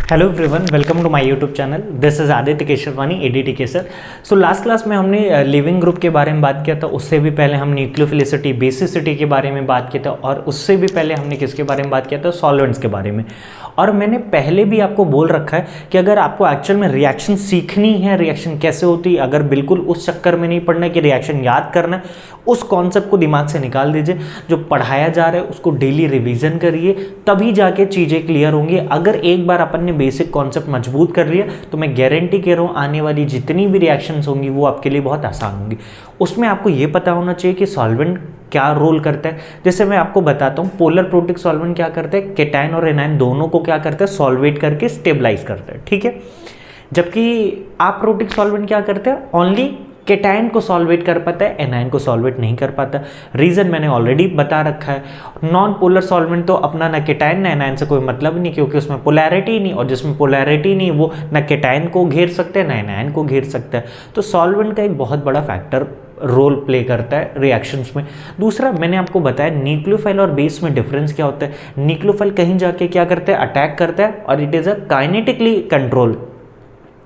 Hello everyone, welcome to my YouTube channel. This is Aditya Keshrwani, ADT Kesar. So last class में हमने leaving group के बारे में बात किया था। उससे भी पहले हम न्यूक्लियोफिलिसिटी, बेसिसिटी के बारे में बात किया था, और उससे भी पहले हमने किसके बारे में बात किया था? सॉल्वेंट्स के बारे में। और मैंने पहले भी आपको बोल रखा है कि अगर आपको एक्चुअल में रिएक्शन सीखनी है, रिएक्शन कैसे होती है, अगर बिल्कुल उस चक्कर में नहीं पड़ना है कि रिएक्शन याद करना है, उस कॉन्सेप्ट को दिमाग से निकाल दीजिए। जो पढ़ाया जा रहा है उसको डेली रिवीजन करिए, तभी जाके चीज़ें क्लियर होंगी। अगर एक बार अपन ने बेसिक कॉन्सेप्ट मजबूत कर लिया तो मैं गारंटी कह रहा हूँ आने वाली जितनी भी रिएक्शंस होंगी वो आपके लिए बहुत आसान होंगी। उसमें आपको ये पता होना चाहिए कि सॉल्वेंट क्या रोल करता है। जैसे मैं आपको बताता हूँ, पोलर प्रोटिक सॉल्वेंट क्या करता है, केटायन और एनायन दोनों को क्या करता है, सॉल्वेट करके स्टेबलाइज करता है, ठीक है। जबकि अप्रोटिक सॉल्वेंट क्या करते हैं, ओनली केटायन को सॉल्वेट कर पाता है, एनायन को सॉल्वेट नहीं कर पाता। रीज़न मैंने ऑलरेडी बता रखा है। नॉन पोलर सॉल्वेंट तो अपना ना केटायन ना एनायन से कोई मतलब नहीं, क्योंकि उसमें पोलैरिटी नहीं, और जिसमें पोलैरिटी नहीं वो ना केटायन को घेर सकते हैं ना एनायन को घेर सकता है। तो सॉल्वेंट का एक बहुत बड़ा फैक्टर रोल प्ले करता है रिएक्शंस में। दूसरा, मैंने आपको बताया न्यूक्लियोफाइल और बेस में डिफरेंस क्या होता है। न्यूक्लियोफाइल कहीं जाके क्या करता है, अटैक करता है, और it is a kinetically control.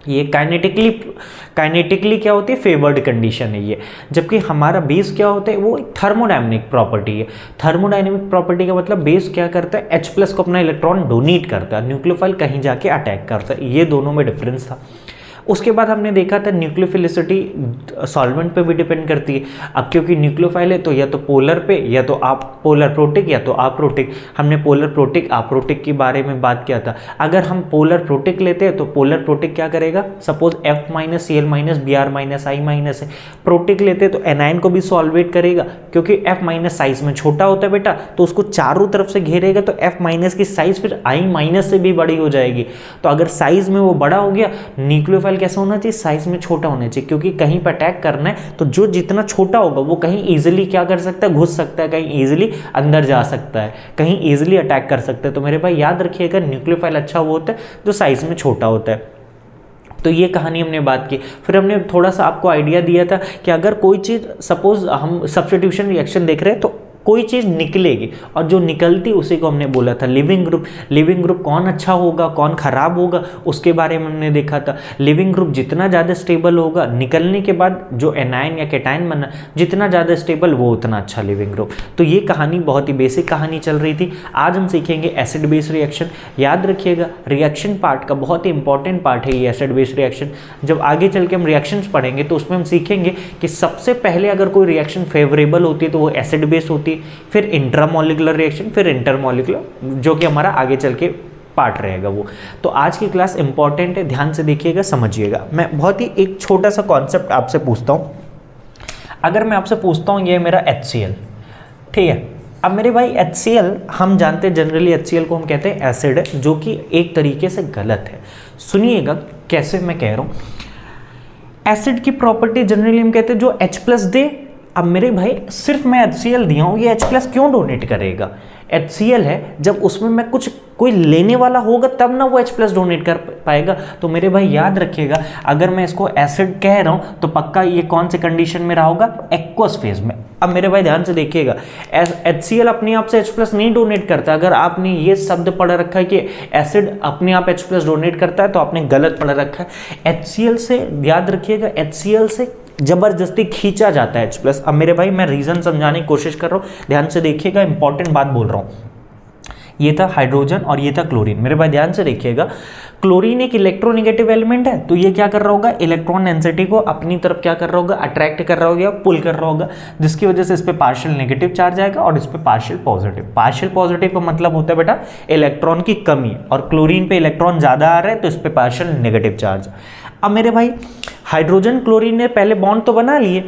ये काइनेटिकली क्या होती है, फेवर्ड कंडीशन है ये। जबकि हमारा बेस क्या होता है, वो थर्मोडायनेमिक प्रॉपर्टी है। थर्मोडायनेमिक प्रॉपर्टी का मतलब बेस क्या करता है, H+ को अपना इलेक्ट्रॉन डोनेट करता है, न्यूक्लियोफाइल कहीं जाके अटैक करता है। ये दोनों में डिफरेंस था। उसके बाद हमने देखा था न्यूक्लियोफिलिसिटी सॉल्वेंट पे भी डिपेंड करती है। अब क्योंकि न्यूक्लियोफाइल है तो या तो पोलर पे, या तो आप पोलर प्रोटिक या तो अप्रोटिक। हमने पोलर प्रोटिक अप्रोटिक के बारे में बात किया था। अगर हम पोलर प्रोटिक लेते हैं तो पोलर प्रोटिक क्या करेगा, suppose F- Cl- Br- I- है। प्रोटिक लेते हैं तो एनायन को भी सॉल्वेट करेगा, क्योंकि F- साइज में छोटा होता है बेटा, तो उसको चारों तरफ से घेरेगा, तो F- की साइज फिर I- से भी बड़ी हो जाएगी। तो अगर साइज में वो बड़ा हो गया, न्यूक्लियोफाइल कैसा होना चाहिए, साइज में छोटा होना चाहिए, क्योंकि कहीं पर अटैक करना है तो जो जितना छोटा होगा वो कहीं इजीली क्या कर सकता है, घुस सकता है, कहीं इजीली अंदर जा सकता है, कहीं इजीली अटैक कर सकता है। तो मेरे भाई याद रखिएगा, न्यूक्लियोफाइल अच्छा वो होता है जो साइज में छोटा होता है। तो ये कहानी हमने बात की। फिर हमने थोड़ा सा आपको आइडिया दिया था कि अगर कोई चीज़, सपोज हम सब्स्टिट्यूशन रिएक्शन देख रहे हैं, तो कोई चीज़ निकलेगी, और जो निकलती उसी को हमने बोला था लिविंग ग्रुप। लिविंग ग्रुप कौन अच्छा होगा कौन खराब होगा उसके बारे में हमने देखा था। लिविंग ग्रुप जितना ज़्यादा स्टेबल होगा, निकलने के बाद जो एनायन या केटायन बना जितना ज़्यादा स्टेबल, वो उतना अच्छा लिविंग ग्रुप। तो ये कहानी बहुत ही बेसिक कहानी चल रही थी। आज हम सीखेंगे एसिड बेस रिएक्शन। याद रखिएगा, रिएक्शन पार्ट का बहुत ही इंपॉर्टेंट पार्ट है ये एसिड बेस रिएक्शन। जब आगे चल के हम रिएक्शंस पढ़ेंगे तो उसमें हम सीखेंगे कि सबसे पहले अगर कोई रिएक्शन फेवरेबल होती है तो वो एसिड बेस होती है, फिर इंट्रामॉलिक्यूलर रिएक्शन, फिर इंटरमॉलिक्यूलर, जो कि हमारा आगे चल के पार्ट रहेगा वो। तो आज की क्लास इंपॉर्टेंट है, ध्यान से देखिएगा, समझिएगा। मैं बहुत ही एक छोटा सा कॉन्सेप्ट आपसे पूछता हूँ। अगर मैं आपसे पूछता हूँ ये मेरा HCl, ठीक है। अब मेरे भाई HCl हम जानते हैं, जनरली HCl को हम कहते हैं एसिड है, जो कि एक तरीके से गलत है। सुनिएगा कैसे मैं कह रहा हूँ। एसिड की प्रॉपर्टी जनरली हम कहते हैं जो H+ दे। अब मेरे भाई सिर्फ मैं HCl दिया हूँ, ये H+ क्यों डोनेट करेगा? HCl है, जब उसमें मैं कुछ कोई लेने वाला होगा तब ना वो H+ डोनेट कर पाएगा। तो मेरे भाई याद रखिएगा, अगर मैं इसको एसिड कह रहा हूँ तो पक्का ये कौन से कंडीशन में रहा होगा, एक्वस फेज में। अब मेरे भाई ध्यान से देखिएगा, HCl अपने आप से H+ नहीं डोनेट करता। अगर आपने ये शब्द पढ़ रखा है कि एसिड अपने आप H+ डोनेट करता है तो आपने गलत पढ़ रखा है। HCl से याद रखिएगा, HCl से जबरदस्ती खींचा जाता है H+। अब मेरे भाई मैं रीजन समझाने की कोशिश कर रहा हूँ, ध्यान से देखिएगा, इंपॉर्टेंट बात बोल रहा हूँ। ये था हाइड्रोजन और ये था क्लोरीन। मेरे भाई ध्यान से देखिएगा, क्लोरीन एक इलेक्ट्रोनेगेटिव एलिमेंट है, तो ये क्या कर रहा होगा, इलेक्ट्रॉन डेंसिटी को अपनी तरफ क्या कर रहा होगा, अट्रैक्ट कर रहा होगा, पुल कर रहा होगा, जिसकी वजह से इस पे पार्शियल नेगेटिव चार्ज आएगा और इस पे पार्शियल पॉजिटिव। पार्शियल पॉजिटिव का मतलब होता है बेटा इलेक्ट्रॉन की कमी, और क्लोरीन पे इलेक्ट्रॉन ज़्यादा आ रहा है तो इस पे पार्शियल नेगेटिव चार्ज। अब मेरे भाई हाइड्रोजन क्लोरीन ने पहले बॉन्ड तो बना लिए,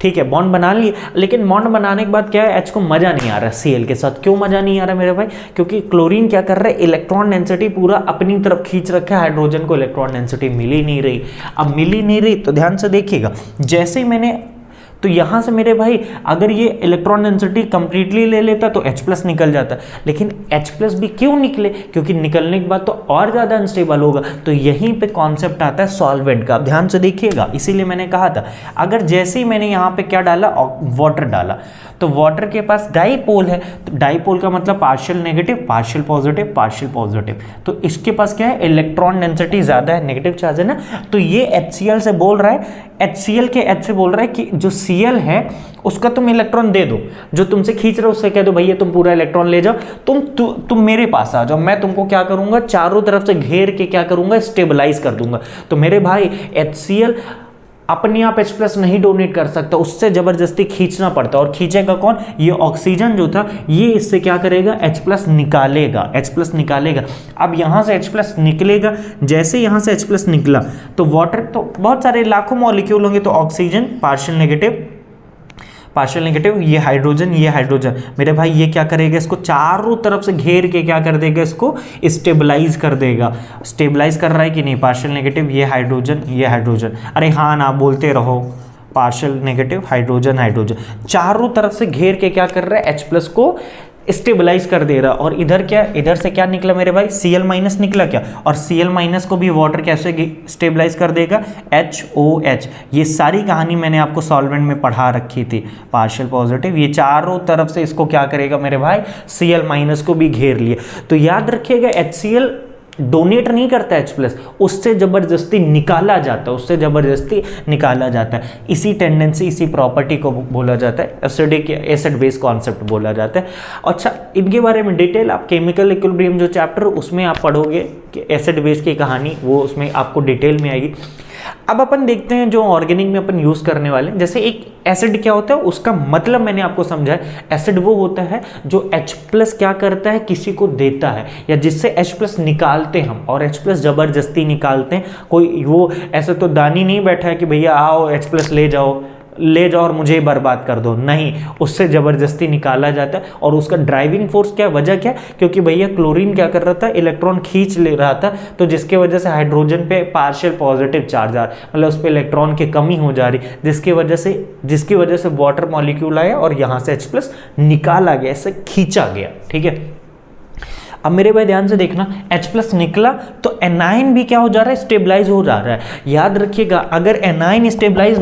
ठीक है, बॉन्ड बना लिए, लेकिन बॉन्ड बनाने के बाद क्या है, H को मजा नहीं आ रहा Cl के साथ। क्यों मजा नहीं आ रहा मेरे भाई? क्योंकि क्लोरीन क्या कर रहा है, इलेक्ट्रॉन डेंसिटी पूरा अपनी तरफ खींच रखा है, हाइड्रोजन को इलेक्ट्रॉन डेंसिटी मिल ही नहीं रही। अब मिल ही नहीं रही तो ध्यान से देखिएगा, जैसे ही मैंने तो यहाँ से मेरे भाई अगर ये इलेक्ट्रॉन डेंसिटी कंप्लीटली ले लेता तो H+ निकल जाता, लेकिन H+ भी क्यों निकले, क्योंकि निकलने के बाद तो और ज़्यादा अनस्टेबल होगा। तो यहीं पे कॉन्सेप्ट आता है सॉल्वेंट का, ध्यान से देखिएगा। इसीलिए मैंने कहा था अगर जैसे ही मैंने यहाँ पे क्या डाला, वाटर डाला, तो वाटर के पास डाईपोल है, तो डाईपोल का मतलब partial negative partial positive partial positive, तो इसके पास क्या है, इलेक्ट्रॉन डेंसिटी ज़्यादा है, नेगेटिव चार्ज है ना। तो ये HCl से बोल रहा है, HCl के H से बोल रहा है कि जो Cl है उसका तुम इलेक्ट्रॉन दे दो, जो तुमसे खींच रहे हो उससे कह दो भैया तुम पूरा इलेक्ट्रॉन ले जाओ, तुम मेरे पास आ जाओ, मैं तुमको क्या करूंगा, चारों तरफ से घेर के क्या करूंगा, स्टेबलाइज कर दूंगा। तो मेरे भाई HCl अपने आप H+ नहीं डोनेट कर सकता, उससे जबरदस्ती खींचना पड़ता, और खींचेगा कौन, ये ऑक्सीजन जो था ये इससे क्या करेगा, H+ निकालेगा, H+ निकालेगा। अब यहाँ से H+ निकलेगा, जैसे यहाँ से H+ निकला तो वाटर तो बहुत सारे लाखों मॉलिक्यूल होंगे, तो ऑक्सीजन पार्शियल नेगेटिव, ये हाइड्रोजन, मेरे भाई ये क्या करेगा, इसको चारों तरफ से घेर के क्या कर देगा, इसको स्टेबलाइज कर देगा। स्टेबलाइज कर रहा है कि नहीं, पार्शियल नेगेटिव, ये हाइड्रोजन, अरे हाँ ना बोलते रहो, पार्शियल नेगेटिव हाइड्रोजन, चारों तरफ से घेर के क्या कर रहा है, H+ को स्टेबलाइज कर दे रहा। और इधर से क्या निकला मेरे भाई, Cl- निकला क्या, और Cl- को भी वाटर कैसे स्टेबलाइज कर देगा, HOH। ये सारी कहानी मैंने आपको सॉल्वेंट में पढ़ा रखी थी, पार्शियल पॉजिटिव, ये चारों तरफ से इसको क्या करेगा मेरे भाई, Cl- को भी घेर लिया। तो याद रखिएगा HCl डोनेट नहीं करता H+, उससे जबरदस्ती निकाला जाता है। इसी टेंडेंसी, इसी प्रॉपर्टी को बोला जाता है एसिड बेस कॉन्सेप्ट बोला जाता है। अच्छा, इनके बारे में डिटेल आप केमिकल इक्विलिब्रियम जो चैप्टर उसमें आप पढ़ोगे कि एसिड बेस की कहानी, वो उसमें आपको डिटेल में आएगी। अब अपन देखते हैं जो ऑर्गेनिक में अपन यूज करने वाले, जैसे एक एसिड क्या होता है, उसका मतलब मैंने आपको समझाया। एसिड वो होता है जो H+ क्या करता है, किसी को देता है, या जिससे H+ निकालते हम, और H+ जबरदस्ती निकालते हैं। कोई वो ऐसा तो दानी नहीं बैठा है कि भैया आओ H+ ले जाओ और मुझे बर्बाद कर दो, नहीं, उससे ज़बरदस्ती निकाला जाता है। और उसका ड्राइविंग फोर्स क्या, वजह क्या, क्योंकि भैया क्लोरीन क्या कर रहा था, इलेक्ट्रॉन खींच ले रहा था, तो जिसके वजह से हाइड्रोजन पे पार्शियल पॉजिटिव चार्ज आ रहा है, मतलब उस पर इलेक्ट्रॉन की कमी हो जा रही, जिसकी वजह से वाटर मॉलिक्यूल आया और यहाँ से H+ निकाला गया, इससे खींचा गया। ठीक है, अब मेरे भाई ध्यान से देखना, H+ निकला तो एनायन भी क्या हो जा रहा है, स्टेबलाइज हो जा रहा है। याद रखिएगा, अगर एनायन स्टेबलाइज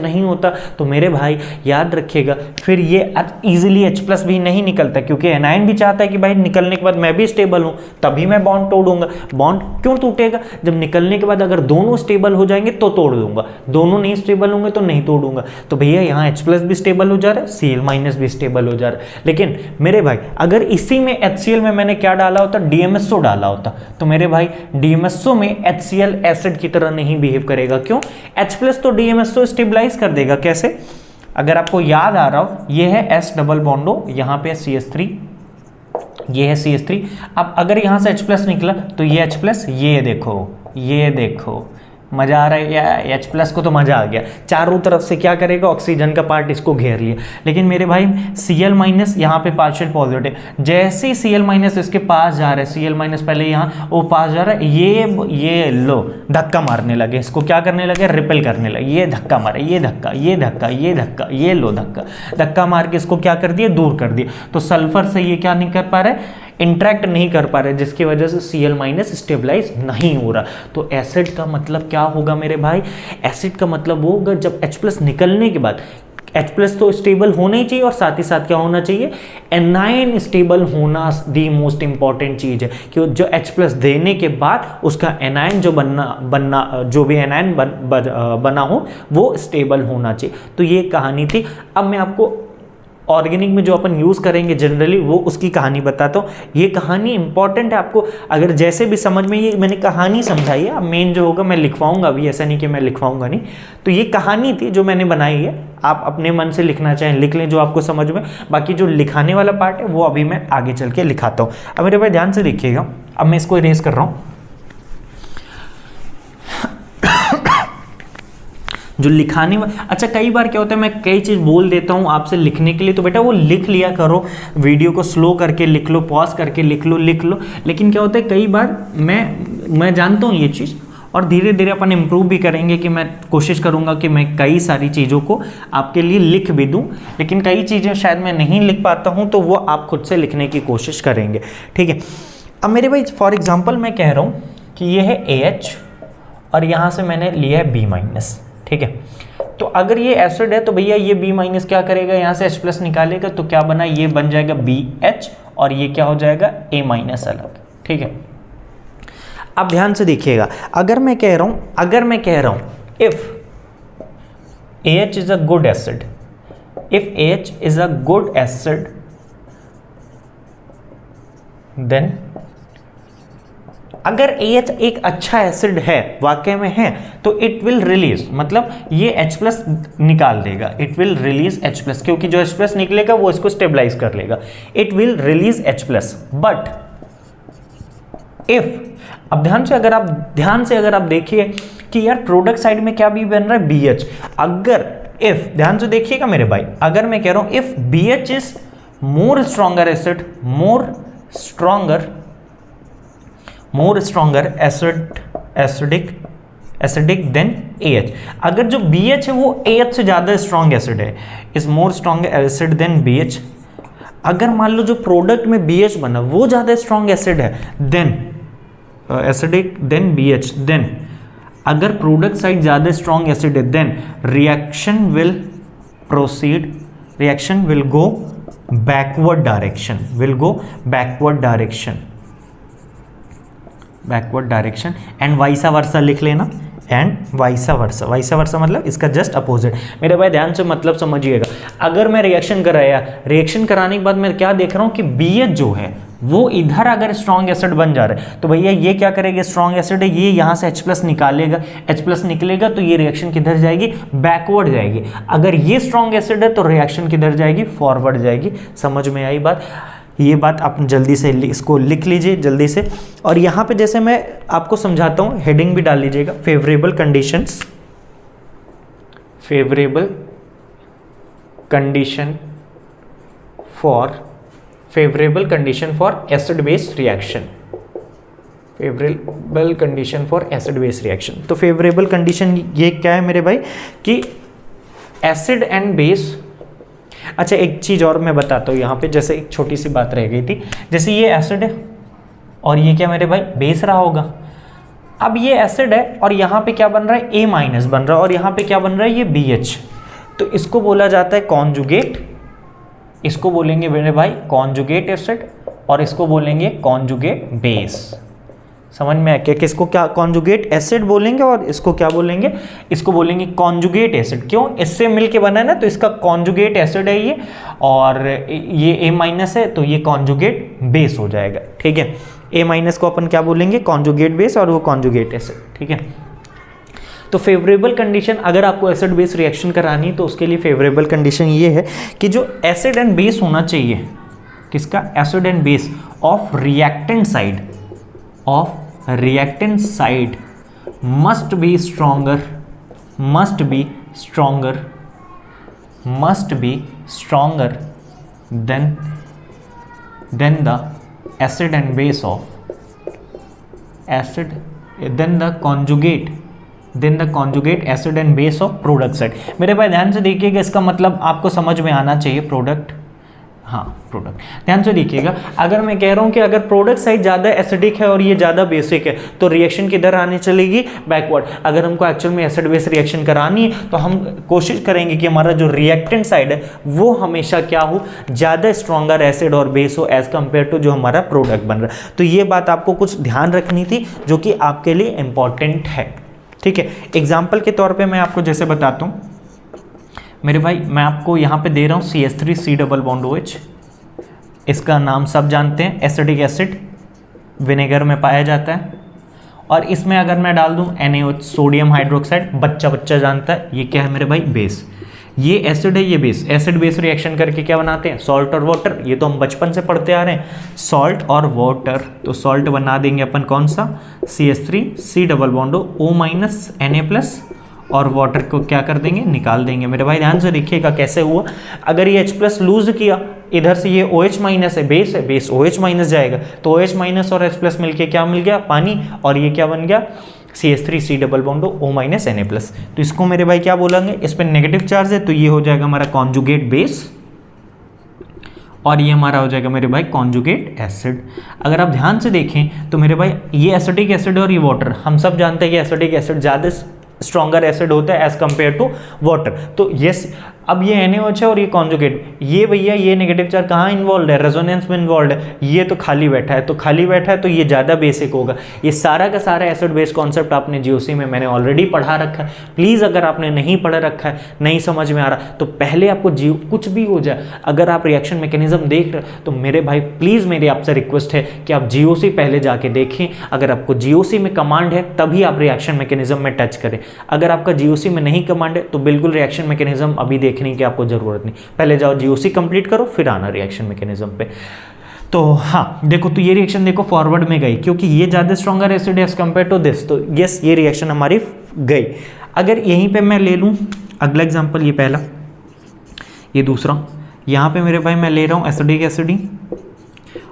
नहीं होता, तो मेरे भाई याद रखिएगा फिर ये इजीली H+ भी नहीं निकलता, क्योंकि एनायन भी चाहता है कि भाई निकलने के बाद मैं भी स्टेबल हूं, तभी मैं बॉन्ड तोड़ूंगा। बॉन्ड क्यों टूटेगा, जब निकलने के बाद अगर दोनों स्टेबल हो जाएंगे तो तोड़ दूंगा, दोनों नहीं स्टेबल होंगे तो नहीं तोड़ूंगा। तो भैया यहाँ H+ भी स्टेबल हो जा रहा है, Cl- भी स्टेबल हो जा रहा है। लेकिन मेरे भाई अगर इसी में HCl में मैंने क्या डाला होता, DMSO डाला होता, तो मेरे भाई DMSO में HCl एसिड की तरह नहीं बिहेव करेगा। क्यों, H+ तो DMSO स्टेबलाइज कर देगा। कैसे, अगर आपको याद आ रहा हो, ये है S डबल बॉन्डो, यहाँ पे CH3, ये है CH3। अब अगर यहाँ से H+ निकला तो ये H+, ये देखो मजा आ रहा है या, H+ को तो मजा आ गया, चारों तरफ से क्या करेगा, ऑक्सीजन का पार्ट इसको घेर लिया। लेकिन मेरे भाई Cl- यहाँ पे पार्शियल पॉजिटिव, जैसे ही Cl- इसके पास जा रहा है, Cl- पहले यहाँ वो पास जा रहा है, ये लो धक्का मारने लगे, इसको क्या करने लगे, रिपेल करने लगे, ये धक्का मारे, ये धक्का, ये लो धक्का मार के इसको क्या कर दिया, दूर कर दिया। तो सल्फर से ये क्या नहीं कर पा रहे, इंटरेक्ट नहीं कर पा रहे, जिसकी वजह से Cl- स्टेबलाइज नहीं हो रहा। तो एसिड का मतलब क्या होगा मेरे भाई, एसिड का मतलब वो होगा जब H+ निकलने के बाद, H+ तो स्टेबल होना ही चाहिए, और साथ ही साथ क्या होना चाहिए, एनायन स्टेबल होना दी मोस्ट इंपॉर्टेंट चीज है। कि जो H+ देने के बाद उसका एनायन जो जो भी एनायन बना हो वो स्टेबल होना चाहिए। तो ये कहानी थी। अब मैं आपको ऑर्गेनिक में जो अपन यूज़ करेंगे जनरली वो उसकी कहानी बताता हूँ। ये कहानी इंपॉर्टेंट है आपको, अगर जैसे भी समझ में, ये मैंने कहानी समझाई है, अब मेन जो होगा मैं लिखवाऊंगा, अभी ऐसा नहीं कि मैं लिखवाऊंगा नहीं। तो ये कहानी थी जो मैंने बनाई है, आप अपने मन से लिखना चाहें लिख लें जो आपको समझ में, बाकी जो लिखाने वाला पार्ट है वो अभी मैं आगे चल के लिखाता हूँ। अब मेरे भाई ध्यान से देखिएगा, अब मैं इसको इरेज कर रहा हूँ। जो लिखाने में, अच्छा कई बार क्या होता है, मैं कई चीज़ बोल देता हूँ आपसे लिखने के लिए, तो बेटा वो लिख लिया करो, वीडियो को स्लो करके लिख लो, पॉज करके लिख लो। लेकिन क्या होता है कई बार मैं जानता हूँ ये चीज़, और धीरे धीरे अपन इम्प्रूव भी करेंगे कि मैं कोशिश करूँगा कि मैं कई सारी चीज़ों को आपके लिए लिख भी दूँ, लेकिन कई चीज़ें शायद मैं नहीं लिख पाता हूँ तो वो आप खुद से लिखने की कोशिश करेंगे, ठीक है। अब मेरे भाई फॉर एग्जांपल मैं कह रहा हूँ कि ये है AH और यहाँ से मैंने लिया है B-, ठीक है। तो अगर ये एसिड है तो भैया ये B- क्या करेगा, यहाँ से H+ निकालेगा तो क्या बना, ये बन जाएगा BH और ये क्या हो जाएगा A- अलग, ठीक है। अब ध्यान से देखिएगा, अगर मैं कह रहा हूं if AH is a good acid, if AH is a good acid then, अगर AH एक अच्छा एसिड है, वाकई में है, तो इट विल रिलीज, मतलब ये H+ निकाल देगा, इट विल रिलीज H+, क्योंकि जो H+ निकलेगा वो इसको स्टेबलाइज कर लेगा, it will release H+। But if, अब ध्यान से अगर आप देखिए कि यार प्रोडक्ट साइड में क्या भी बन रहा है, BH, अगर इफ, ध्यान से देखिएगा मेरे भाई, अगर मैं कह रहा हूं if BH is more stronger acid, more stronger acidic than AH, अगर जो BH है वो AH से ज्यादा स्ट्रॉन्ग एसिड है, is more strong acid than BH, अगर मान लो जो प्रोडक्ट में BH बना वो ज्यादा स्ट्रॉन्ग एसिड है then acidic than BH, then अगर प्रोडक्ट साइड ज्यादा स्ट्रॉन्ग एसिड है then reaction will proceed, reaction will go backward direction and vice versa लिख लेना, एंड वाइसा वर्सा मतलब इसका जस्ट अपोजिट। मेरे भाई ध्यान से मतलब समझिएगा, अगर मैं रिएक्शन कराने के बाद मैं क्या देख रहा हूं कि BH जो है वो इधर अगर स्ट्रॉन्ग एसिड बन जा रहा है तो भैया ये क्या करेगा, स्ट्रॉन्ग एसिड है, ये यहाँ से H+ निकालेगा, H+ निकलेगा तो ये रिएक्शन किधर जाएगी, बैकवर्ड जाएगी। अगर ये स्ट्रॉन्ग एसिड है तो रिएक्शन किधर जाएगी, फॉरवर्ड जाएगी। समझ में आई बात? ये बात आप जल्दी से इसको लिख लीजिए जल्दी से। और यहाँ पे जैसे मैं आपको समझाता हूँ, हेडिंग भी डाल लीजिएगा, favourable condition for acid base reaction, favourable condition for acid base reaction. तो फेवरेबल कंडीशन ये क्या है मेरे भाई कि एसिड एंड बेस। अच्छा एक चीज़ और मैं बताता हूँ यहाँ पे, जैसे एक छोटी सी बात रह गई थी, जैसे ये एसिड है और ये क्या मेरे भाई बेस रहा होगा। अब ये एसिड है और यहाँ पे क्या बन रहा है, A- बन रहा है, और यहाँ पे क्या बन रहा है, ये BH। तो इसको बोला जाता है कॉन्जुगेट, इसको बोलेंगे मेरे भाई कॉन्जुगेट एसिड, और इसको बोलेंगे कॉन्जुगेट बेस। समझ में आया? किसको क्या कॉन्जुगेट एसिड बोलेंगे और इसको क्या बोलेंगे, इसको बोलेंगे कॉन्जुगेट एसिड। क्यों? इससे मिलके बना है ना, तो इसका कॉन्जुगेट एसिड है ये, और ये A- है तो ये कॉन्जुगेट बेस हो जाएगा, ठीक है। A- को अपन क्या बोलेंगे, कॉन्जुगेट बेस, और वो कॉन्जुगेट एसिड, ठीक है। तो फेवरेबल कंडीशन, अगर आपको एसिड बेस रिएक्शन करानी तो उसके लिए फेवरेबल कंडीशन ये है कि जो एसिड एंड बेस होना चाहिए, किसका, acid and base of reactant side must be stronger than the acid and base of than the conjugate acid and base of product side। मेरे भाई ध्यान से देखिएगा, इसका मतलब आपको समझ में आना चाहिए, प्रोडक्ट, हाँ प्रोडक्ट। ध्यान से देखिएगा, अगर मैं कह रहा हूँ कि अगर प्रोडक्ट साइड ज़्यादा एसिडिक है और ये ज़्यादा बेसिक है तो रिएक्शन किधर आने चलेगी, बैकवर्ड। अगर हमको एक्चुअल में एसिड बेस रिएक्शन करानी है तो हम कोशिश करेंगे कि हमारा जो रिएक्टेंट साइड है वो हमेशा क्या हो, ज़्यादा स्ट्रॉन्गर एसिड और बेस हो एज कम्पेयर टू जो हमारा प्रोडक्ट बन रहा है। तो ये बात आपको कुछ ध्यान रखनी थी जो कि आपके लिए इंपॉर्टेंट है, ठीक है। एग्जाम्पल के तौर पर मैं आपको जैसे बताता हूँ मेरे भाई, मैं आपको यहाँ पे दे रहा हूँ CH3C+OH। इसका नाम सब जानते हैं, एसिडिक एसिड विनेगर में पाया जाता है। और इसमें अगर मैं डाल दूँ NaOH, सोडियम हाइड्रोक्साइड, बच्चा जानता है, ये क्या है मेरे भाई, बेस। ये एसिड है, ये बेस। एसिड बेस रिएक्शन करके क्या बनाते हैं, सॉल्ट और वाटर। ये तो हम बचपन से पढ़ते आ रहे हैं, सॉल्ट और वाटर। तो सॉल्ट बना देंगे अपन कौन सा, CH3C+O- Na+, और वाटर को क्या कर देंगे, निकाल देंगे। मेरे भाई ध्यान से देखिएगा कैसे हुआ। अगर ये H+ लूज किया, इधर से ये OH- है, बेस OH- जाएगा, तो OH- और H+ मिलके क्या मिल गया, पानी, और ये क्या बन गया, CH3 C double bond O minus Na+। तो इसको मेरे भाई क्या बोलेंगे, इस पर नेगेटिव चार्ज है तो ये हो जाएगा हमारा कॉन्जुगेट बेस और ये हमारा हो जाएगा मेरे भाई कॉन्जुगेट एसिड। अगर आप ध्यान से देखें तो मेरे भाई ये एसिडिक एसिड और ये वाटर, हम सब जानते हैं कि एसिडिक एसिड ज़्यादा स्ट्रॉन्गर एसिड होता है एज कंपेयर टू वाटर। तो यस, अब ये NaOH है और ये कॉन्जुगेट, ये भैया ये नेगेटिव चार्ज कहाँ इन्वॉल्व है, रेजोनेंस में इन्वॉल्व है, ये तो खाली बैठा है, तो खाली बैठा है तो ये ज़्यादा बेसिक होगा। ये सारा का सारा एसिड बेस कॉन्सेप्ट आपने GOC में मैंने ऑलरेडी पढ़ा रखा है। प्लीज़ अगर आपने नहीं पढ़ा रखा है, नहीं समझ में आ रहा, तो पहले आपको कुछ भी हो जाए, अगर आप रिएक्शन मैकेनिज्म देख रहे तो मेरे भाई प्लीज़ मेरी आपसे रिक्वेस्ट है कि आप GOC पहले जाके देखें। अगर आपको GOC में कमांड है तभी आप रिएक्शन मैकेनिज्म में टच करें। अगर आपका GOC में नहीं कमांड है तो बिल्कुल रिएक्शन मैकेनिज्म अभी देखने की आपको जरूरत नहीं, पहले जाओ GOC कंप्लीट करो फिर आना रिएक्शन मैकेनिज्म पे। तो हाँ देखो, तो ये रिएक्शन देखो फॉरवर्ड में गई क्योंकि ये ज़्यादा स्ट्रॉन्गर एसिड है एज कंपेयर टू दिस, तो यस ये रिएक्शन हमारी गई। अगर यहीं पे मैं ले लूँ अगला एग्जांपल, ये पहला, ये दूसरा, यहाँ पे मेरे भाई मैं ले रहा हूँ एसिडिक एसिडी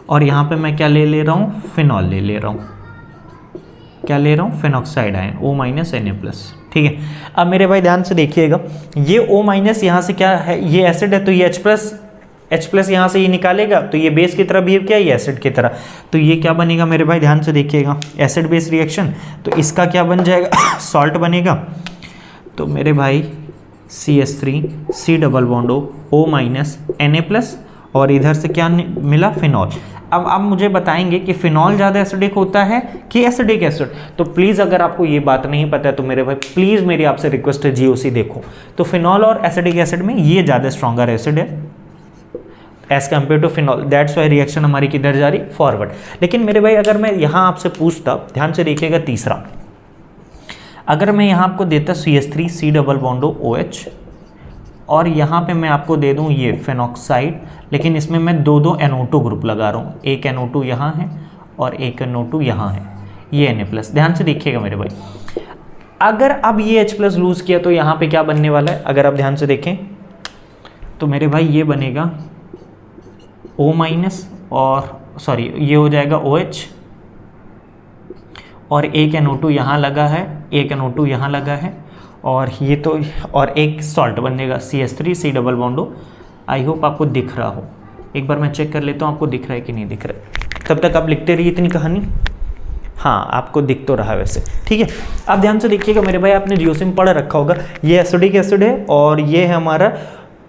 और यहाँ पे मैं क्या ले रहा हूँ, फिनॉल ले रहा हूँ, क्या ले रहा हूँ, phenoxide ion O minus Na+। ठीक है, अब मेरे भाई ध्यान से देखिएगा, ये O माइनस यहाँ से क्या है, ये एसिड है तो ये H+ यहाँ से ये निकालेगा तो ये बेस की तरह बिहेव किया, ये एसिड की तरह, तो ये क्या बनेगा मेरे भाई, ध्यान से देखिएगा, एसिड बेस रिएक्शन, तो इसका क्या बन जाएगा सॉल्ट बनेगा। तो मेरे भाई CH3 C double bond O minus Na+ और इधर से क्या मिला, फिनॉल। अब आप मुझे बताएंगे कि फिनॉल ज़्यादा एसिडिक होता है कि एसिडिक एसिड, तो प्लीज़ अगर आपको ये बात नहीं पता है तो मेरे भाई प्लीज़ मेरी आपसे रिक्वेस्ट है GOC देखो। तो फिनॉल और एसिडिक एसिड में ये ज़्यादा स्ट्रॉन्गर एसिड है as compare to phenol, that's why reaction हमारी किधर जा रही, फॉरवर्ड। लेकिन मेरे भाई अगर मैं यहाँ आपसे पूछता, ध्यान से देखिएगा तीसरा, अगर मैं यहाँ आपको देता CH3 C double bond OH और यहाँ पे मैं आपको दे दूँ ये फिनॉक्साइड, लेकिन इसमें मैं दो NO2 ग्रुप लगा रहा हूँ, एक NO2 यहाँ है और एक NO2 यहाँ है, ये Na+। ध्यान से देखिएगा मेरे भाई, अगर अब ये H+ लूज़ किया तो यहाँ पे क्या बनने वाला है, अगर आप ध्यान से देखें तो मेरे भाई ये बनेगा O माइनस और सॉरी ये हो जाएगा OH और एक NO2 यहाँ लगा है, एक NO2 यहाँ लगा है और ये तो और एक सॉल्ट बनेगा CH3 C double bond. I hope आपको दिख रहा हो, एक बार मैं चेक कर लेता हूँ आपको दिख रहा है कि नहीं दिख रहा है, तब तक आप लिखते रहिए इतनी कहानी। हाँ आपको दिख तो रहा है वैसे, ठीक है। आप ध्यान से देखिएगा मेरे भाई, आपने GOC में पढ़ रखा होगा, ये एसिडिक एसिड है और ये है हमारा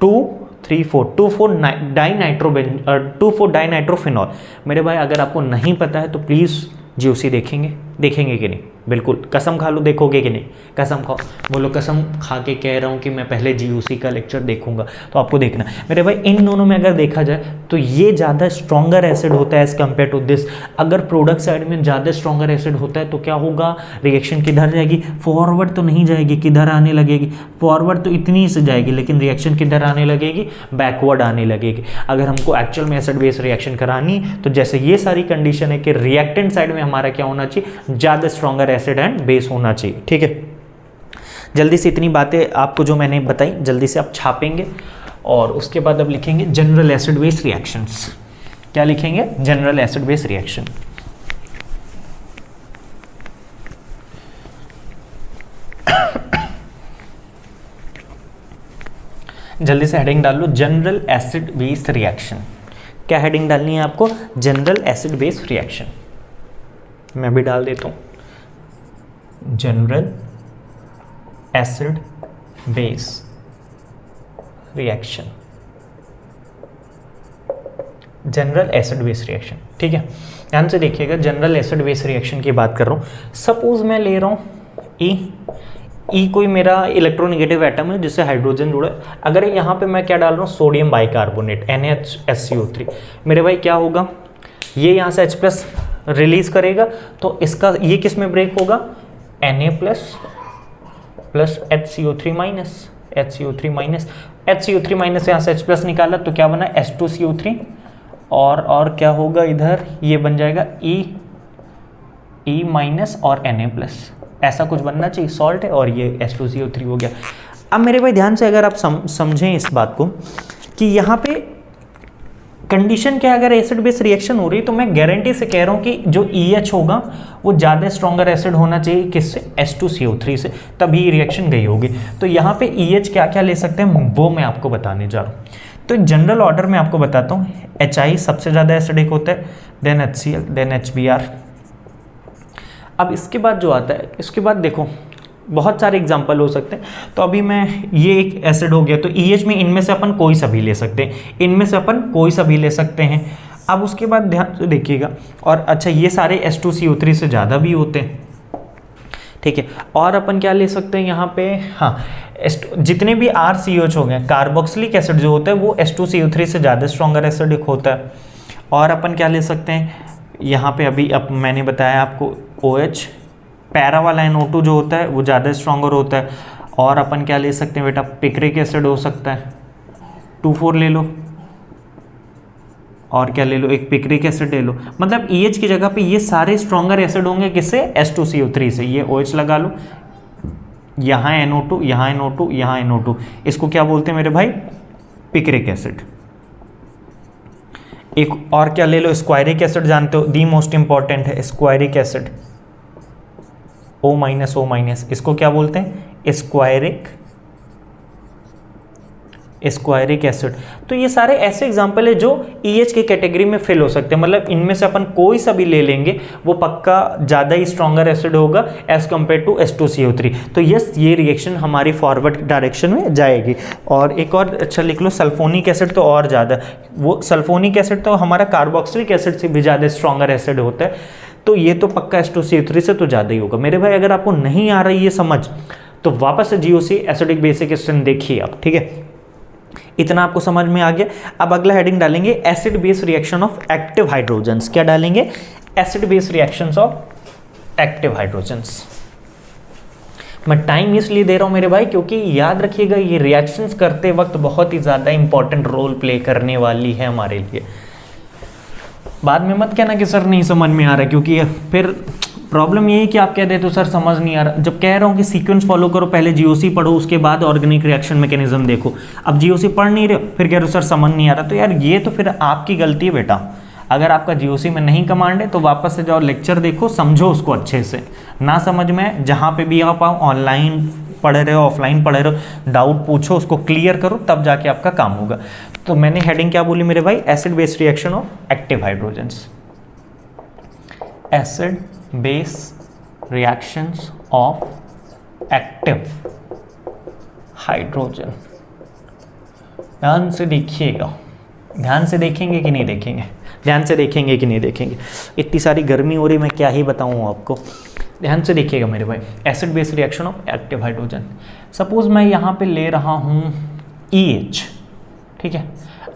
2,4 डाइनाइट्रोफिनॉल। मेरे भाई अगर आपको नहीं पता है तो प्लीज़ GOC देखेंगे कि नहीं, बिल्कुल कसम खा लो देखोगे कि नहीं, कसम खाओ, बोलो कसम खा के कह रहा हूँ कि मैं पहले GOC का लेक्चर देखूंगा। तो आपको देखना मेरे भाई, इन दोनों में अगर देखा जाए तो ये ज़्यादा स्ट्रॉन्गर एसिड होता है एज कम्पेयर टू दिस। अगर प्रोडक्ट साइड में ज़्यादा स्ट्रॉन्गर एसिड होता है तो क्या होगा, रिएक्शन किधर जाएगी, फॉरवर्ड तो नहीं जाएगी, किधर आने लगेगी, फॉरवर्ड तो इतनी से जाएगी, लेकिन रिएक्शन किधर आने लगेगी, बैकवर्ड आने लगेगी। अगर हमको एक्चुअल में एसिड बेस रिएक्शन करानी तो जैसे ये सारी कंडीशन है कि रिएक्टेंट साइड में हमारा क्या होना चाहिए, ज़्यादा स्ट्रॉन्गर एसिड एंड बेस होना चाहिए, ठीक है। जल्दी से इतनी बातें आपको जो मैंने बताई जल्दी से आप छापेंगे और उसके बाद अब लिखेंगे जनरल एसिड बेस रिएक्शंस। क्या लिखेंगे, जनरल एसिड बेस रिएक्शन। जल्दी से हेडिंग डाल लो, जनरल एसिड बेस रिएक्शन। क्या हेडिंग डालनी है आपको, जनरल एसिड बेस रिएक्शन। मैं भी डाल देता हूँ, general acid base reaction, general acid base reaction, ठीक है। ध्यान से देखिएगा, जनरल एसिड बेस रिएक्शन की बात कर रहा हूँ। सपोज मैं ले रहा हूँ ई कोई मेरा इलेक्ट्रोनेगेटिव एटम है जिससे हाइड्रोजन जुड़ा है। अगर यहाँ पे मैं क्या डाल रहा हूँ, सोडियम बाइकार्बोनेट NaHCO3, मेरे भाई क्या होगा, ये यहाँ से H+ रिलीज करेगा तो इसका ये किस में ब्रेक होगा, Na+ प्लस HCO3 माइनस यहाँ से H+ निकाला तो क्या बना, H2CO3 और क्या होगा इधर, ये बन जाएगा E माइनस और Na+, ऐसा कुछ बनना चाहिए, सॉल्ट है और ये H2CO3 हो गया। अब मेरे भाई ध्यान से अगर आप समझें इस बात को कि यहाँ पे कंडीशन क्या है, अगर एसिड बेस रिएक्शन हो रही है तो मैं गारंटी से कह रहा हूँ कि जो EH होगा वो ज़्यादा स्ट्रॉन्गर एसिड होना चाहिए, किससे, H2CO3 से, तभी रिएक्शन गई होगी। तो यहाँ पे EH क्या क्या ले सकते हैं वो मैं आपको बताने जा रहा हूँ। तो जनरल ऑर्डर में आपको बताता हूँ, HI सबसे ज़्यादा एसिडिक होता है, देन HCl, देन HBr। अब इसके बाद जो आता है, इसके बाद देखो बहुत सारे एग्जाम्पल हो सकते हैं। तो अभी मैं ये एक एसिड हो गया, तो EH में इनमें से अपन कोई सा भी ले सकते हैं, इनमें से अपन कोई सा भी ले सकते हैं। अब उसके बाद ध्यान से देखिएगा, और अच्छा ये सारे H2CO3 से ज़्यादा भी होते हैं, ठीक है। और अपन क्या ले सकते हैं यहाँ पे, हाँ, जितने भी RCOH हो गए, कार्बोक्सिलिक एसिड जो होता है वो H2CO3 से ज़्यादा स्ट्रॉन्गर एसिडिक होता है। और अपन क्या ले सकते हैं यहाँ पे, अभी अब मैंने बताया आपको OH, पैरा वाला NO2 जो होता है वो ज़्यादा स्ट्रॉन्गर होता है। और अपन क्या ले सकते हैं बेटा, पिक्रिक एसिड हो सकता है, 2,4 ले लो, और क्या ले लो, एक पिक्रिक एसिड ले लो। मतलब EH की जगह पे ये सारे स्ट्रॉन्गर एसिड होंगे, किससे, H2CO3 से। ये OH लगा लो, यहाँ NO2, यहाँ NO2, यहाँ NO2, इसको क्या बोलते हैं मेरे भाई, पिक्रिक एसिड। एक और क्या ले लो, स्क्वायरिक एसिड, जानते हो दी मोस्ट इंपॉर्टेंट है स्क्वायरिक एसिड, O-, इसको क्या बोलते हैं, स्क्वायरिक एसिड। तो ये सारे ऐसे एग्जाम्पल है जो EH की कैटेगरी में फिल हो सकते हैं। मतलब इनमें से अपन कोई सा भी ले लेंगे वो पक्का ज़्यादा ही स्ट्रॉन्गर एसिड होगा एज कम्पेयर टू H2CO3। तो यस, ये रिएक्शन हमारी फॉरवर्ड डायरेक्शन में जाएगी। और एक और अच्छा लिख लो, सल्फोनिक एसिड तो और ज़्यादा, वो सल्फोनिक एसिड तो हमारा कार्बोक्सिलिक एसिड से भी ज़्यादा स्ट्रॉन्गर एसिड होता है, तो ये तो पक्का H2CO3 से तो ज़्यादा ही होगा। मेरे भाई अगर आपको नहीं आ रही है समझ तो वापस से GOC एसिडिक बेसिक स्ट्रेंथ देखिए आप, ठीक है। इतना आपको समझ में आ गया। अब अगला हेडिंग डालेंगे acid base reaction of active hydrogens. क्या डालेंगे, acid base reactions of active hydrogens. मैं टाइम इसलिए दे रहा हूं मेरे भाई क्योंकि याद रखिएगा ये रिएक्शंस करते वक्त बहुत ही ज़्यादा इंपॉर्टेंट रोल प्ले करने वाली है हमारे लिए। बाद में मत कहना कि सर नहीं समझ में आ रहा है, क्योंकि फिर प्रॉब्लम यही कि आप कह देते हो सर समझ नहीं आ रहा। जब कह रहा हूँ कि सीक्वेंस फॉलो करो, पहले GOC पढ़ो उसके बाद ऑर्गेनिक रिएक्शन मैकेनिज्म देखो। अब GOC पढ़ नहीं रहे हो फिर कह रहे हो सर समझ नहीं आ रहा, तो यार ये तो फिर आपकी गलती है बेटा। अगर आपका GOC में नहीं कमांड है तो वापस से जाओ, लेक्चर देखो, समझो उसको अच्छे से। ना समझ में जहाँ पे भी आप आओ, ऑनलाइन पढ़ रहे हो, ऑफलाइन पढ़ रहे हो, डाउट पूछो, उसको क्लियर करो, तब जाके आपका काम होगा। तो मैंने हेडिंग क्या बोली मेरे भाई, acid base reaction of active hydrogens. Acid base reactions of active hydrogen. ध्यान से देखिएगा, ध्यान से देखेंगे कि नहीं देखेंगे, ध्यान से देखेंगे कि नहीं देखेंगे। इतनी सारी गर्मी हो रही, मैं क्या ही बताऊँ आपको। ध्यान से देखिएगा मेरे भाई, acid base reaction of active hydrogen. Suppose मैं यहाँ पे ले रहा हूँ EH, ठीक है।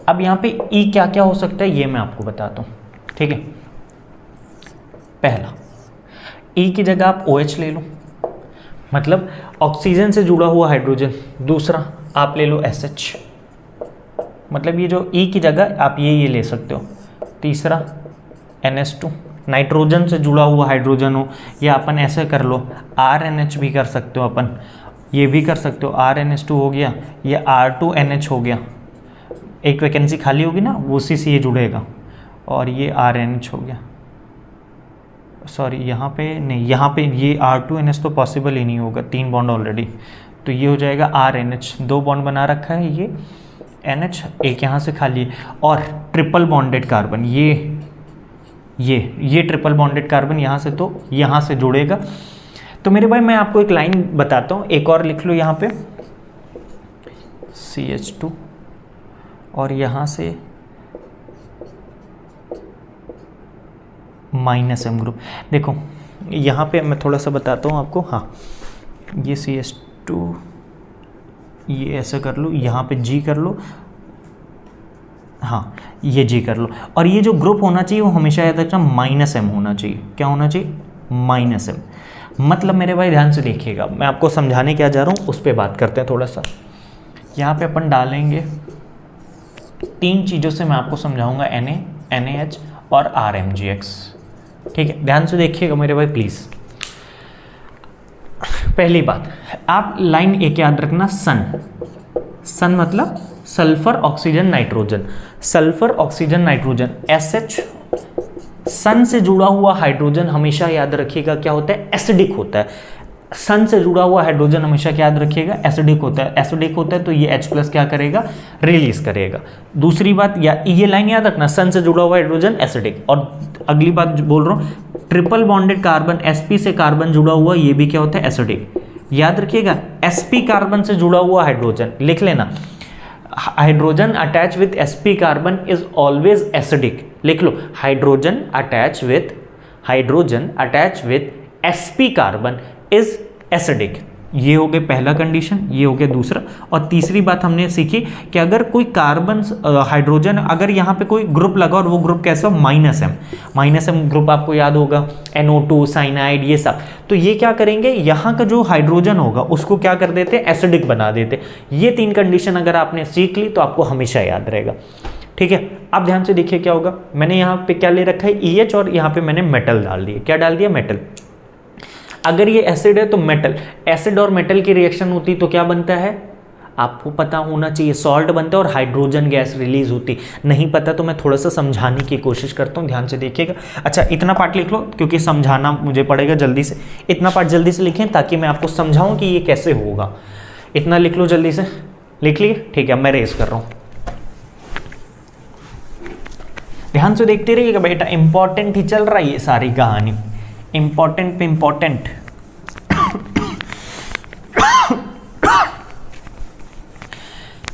अब यहाँ पे E क्या क्या हो सकता है ये मैं आपको बताता हूँ, ठीक है। पहला, E की जगह आप OH ले लो, मतलब ऑक्सीजन से जुड़ा हुआ हाइड्रोजन। दूसरा आप ले लो SH, मतलब ये जो E की जगह आप ये ले सकते हो। तीसरा NH2, नाइट्रोजन से जुड़ा हुआ हाइड्रोजन हो, या अपन ऐसे कर लो RNH भी कर सकते हो, अपन ये भी कर सकते हो। RNH2 हो गया, या R2NH हो गया। एक वैकेंसी खाली होगी ना, उसी से ये जुड़ेगा, और ये RNH हो गया। सॉरी यहाँ पे नहीं, यहाँ पे ये R2NH तो पॉसिबल ही नहीं होगा, 3 बॉन्ड ऑलरेडी, तो ये हो जाएगा RNH। 2 बॉन्ड बना रखा है, ये NH, एक यहाँ से खाली, और ट्रिपल बॉन्डेड कार्बन, ये ट्रिपल बॉन्डेड कार्बन यहाँ से, तो यहाँ से जुड़ेगा। तो मेरे भाई मैं आपको एक लाइन बताता हूँ, एक और लिख लो यहाँ पे CH2, और यहाँ से -M ग्रुप। देखो यहाँ पे मैं थोड़ा सा बताता हूँ आपको। हाँ, ये CH2, ये ऐसे कर लो, यहाँ पे G कर लो, हाँ ये G कर लो, और ये जो ग्रुप होना चाहिए वो हमेशा याद रखना -M होना चाहिए। क्या होना चाहिए, -M। मतलब मेरे भाई ध्यान से देखिएगा, मैं आपको समझाने क्या जा रहा हूँ उस पर बात करते हैं थोड़ा सा। यहाँ पे अपन डालेंगे 3 चीज़ों से मैं आपको समझाऊंगा, Na, NaH और RMGX, ठीक है। ध्यान से देखिएगा मेरे भाई प्लीज़। पहली बात, आप लाइन एक याद रखना, सन मतलब sulphur oxygen nitrogen, sulphur oxygen nitrogen SH, सन से जुड़ा हुआ हाइड्रोजन हमेशा याद रखिएगा क्या होता है, एसिडिक होता है। सन से जुड़ा हुआ हाइड्रोजन हमेशा क्या याद रखिएगा, एसिडिक होता है। एसिडिक होता है तो ये H+ क्या करेगा, रिलीज करेगा। दूसरी बात, या ये लाइन याद रखना, सन से जुड़ा हुआ हाइड्रोजन एसिडिक। और अगली बात बोल रहा हूँ, ट्रिपल बॉन्डेड कार्बन, sp से कार्बन जुड़ा हुआ, ये भी क्या होता है, एसिडिक। याद रखिएगा sp कार्बन से जुड़ा हुआ हाइड्रोजन, लिख लेना, hydrogen attach with sp carbon is always acidic. लिख लो, hydrogen attach with sp carbon is acidic. ये हो गया पहला कंडीशन, ये हो गया दूसरा। और तीसरी बात हमने सीखी कि अगर कोई कार्बन हाइड्रोजन, अगर यहाँ पे कोई ग्रुप लगा और वो ग्रुप कैसा हो, -m ग्रुप आपको याद होगा, NO2 साइनाइड, ये सब, तो ये क्या करेंगे, यहाँ का जो हाइड्रोजन होगा उसको क्या कर देते, एसिडिक बना देते। ये 3 कंडीशन अगर आपने सीख ली तो आपको हमेशा याद रहेगा। ठीक है, अब ध्यान से देखिए क्या होगा, मैंने यहाँ पे क्या ले रखा है, EH, और यहाँ पे मैंने मेटल डाल दिया। क्या डाल दिया, मेटल। अगर ये एसिड है तो मेटल, एसिड और मेटल की रिएक्शन होती तो क्या बनता है, आपको पता होना चाहिए, सॉल्ट बनता है और हाइड्रोजन गैस रिलीज होती। नहीं पता तो मैं थोड़ा सा समझाने की कोशिश करता हूँ, ध्यान से देखिएगा। अच्छा, इतना पार्ट लिख लो क्योंकि समझाना मुझे पड़ेगा जल्दी से। इतना पार्ट जल्दी से लिखें ताकि मैं आपको समझाऊँ कि ये कैसे होगा। इतना लिख लो जल्दी से, लिख लिए, ठीक है, मैं रेस कर रहा हूँ। ध्यान से देखते रहिएगा बेटा, इंपॉर्टेंट ही चल रहा है ये सारी कहानी, इंपॉर्टेंट पे इंपॉर्टेंट।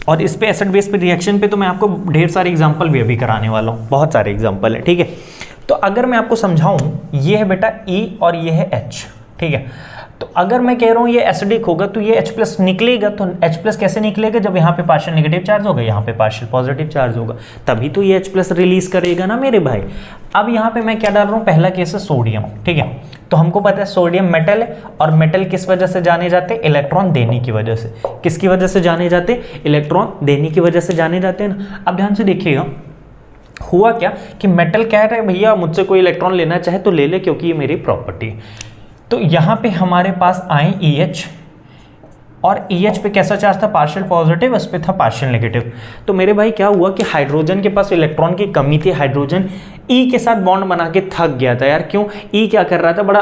और इस पे एसिड बेस पे रिएक्शन पे तो मैं आपको ढेर सारे एग्जांपल भी अभी कराने वाला हूँ, बहुत सारे एग्जांपल है। ठीक है, तो अगर मैं आपको समझाऊं, ये है बेटा E और ये है H। ठीक है, तो अगर मैं कह रहा हूँ ये एसिडिक होगा तो ये H+ निकलेगा। तो H+ कैसे निकलेगा, जब यहाँ पे पार्शियल नेगेटिव चार्ज होगा, यहाँ पे पार्शियल पॉजिटिव चार्ज होगा, तभी तो ये H+ रिलीज करेगा ना मेरे भाई। अब यहाँ पे मैं क्या डाल रहा हूँ, पहला केस है सोडियम। ठीक है, तो हमको पता है सोडियम मेटल है, और मेटल किस वजह से जाने जाते हैं, इलेक्ट्रॉन देने की वजह से। किसकी वजह से जाने जाते हैं, इलेक्ट्रॉन देने की वजह से जाने जाते हैं ना। अब ध्यान से देखिएगा, हुआ क्या कि मेटल कह रहे हैं भैया मुझसे कोई इलेक्ट्रॉन लेना चाहे तो ले ले, क्योंकि ये मेरी प्रॉपर्टी है। तो यहाँ पे हमारे पास आए EH, और EH पे कैसा चार्ज था, पार्शियल पॉजिटिव, इस पे था पार्शियल नेगेटिव। तो मेरे भाई क्या हुआ कि हाइड्रोजन के पास इलेक्ट्रॉन की कमी थी, हाइड्रोजन E के साथ बॉन्ड बना के थक गया था यार। क्यों, E क्या कर रहा था, बड़ा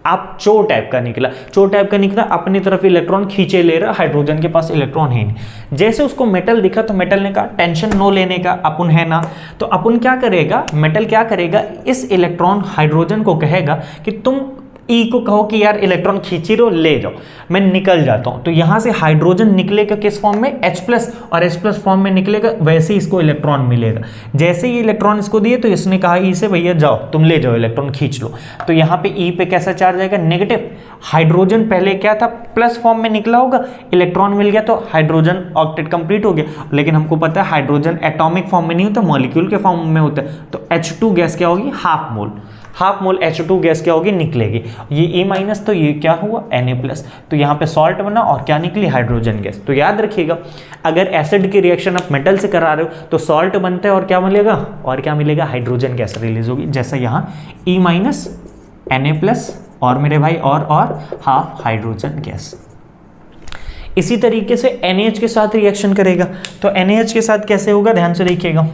आप चोर टाइप का निकला, अपनी तरफ इलेक्ट्रॉन खींचे ले रहा, हाइड्रोजन के पास इलेक्ट्रॉन है नहीं। जैसे उसको मेटल दिखा तो मेटल ने कहा टेंशन नो लेने का, अपन है ना। तो अपन क्या करेगा, मेटल क्या करेगा, इस इलेक्ट्रॉन हाइड्रोजन को कहेगा कि तुम E को कहो कि यार इलेक्ट्रॉन खींची रहो, ले जाओ, मैं निकल जाता हूं। तो यहां से हाइड्रोजन निकलेगा किस फॉर्म में, H+, और H+ फॉर्म में निकलेगा, वैसे ही इसको इलेक्ट्रॉन मिलेगा। जैसे ही इलेक्ट्रॉन इसको दिए तो इसने कहा E से भैया जाओ तुम ले जाओ, इलेक्ट्रॉन खींच लो। तो यहाँ पे E पे कैसा चार्ज आएगा, नेगेटिव। हाइड्रोजन पहले क्या था, प्लस फॉर्म में निकला होगा, इलेक्ट्रॉन मिल गया तो हाइड्रोजन ऑक्टेट कंप्लीट हो गया। लेकिन हमको पता है हाइड्रोजन एटॉमिक फॉर्म में नहीं होता, मॉलिक्यूल के फॉर्म में होता है। तो H2 गैस क्या होगी, हाफ मोल H2 गैस क्या होगी, निकलेगी। ये E- तो ये क्या हुआ, Na+। तो यहाँ पे सॉल्ट बना और क्या निकली, हाइड्रोजन गैस। तो याद रखिएगा, अगर एसिड की रिएक्शन आप मेटल से करा रहे हो तो सॉल्ट बनता है और क्या मिलेगा, हाइड्रोजन गैस रिलीज होगी। जैसा यहाँ E-, Na+, और मेरे भाई और हाफ हाइड्रोजन गैस। इसी तरीके से NaH के साथ रिएक्शन करेगा। तो NaH के साथ कैसे होगा, ध्यान से देखिएगा।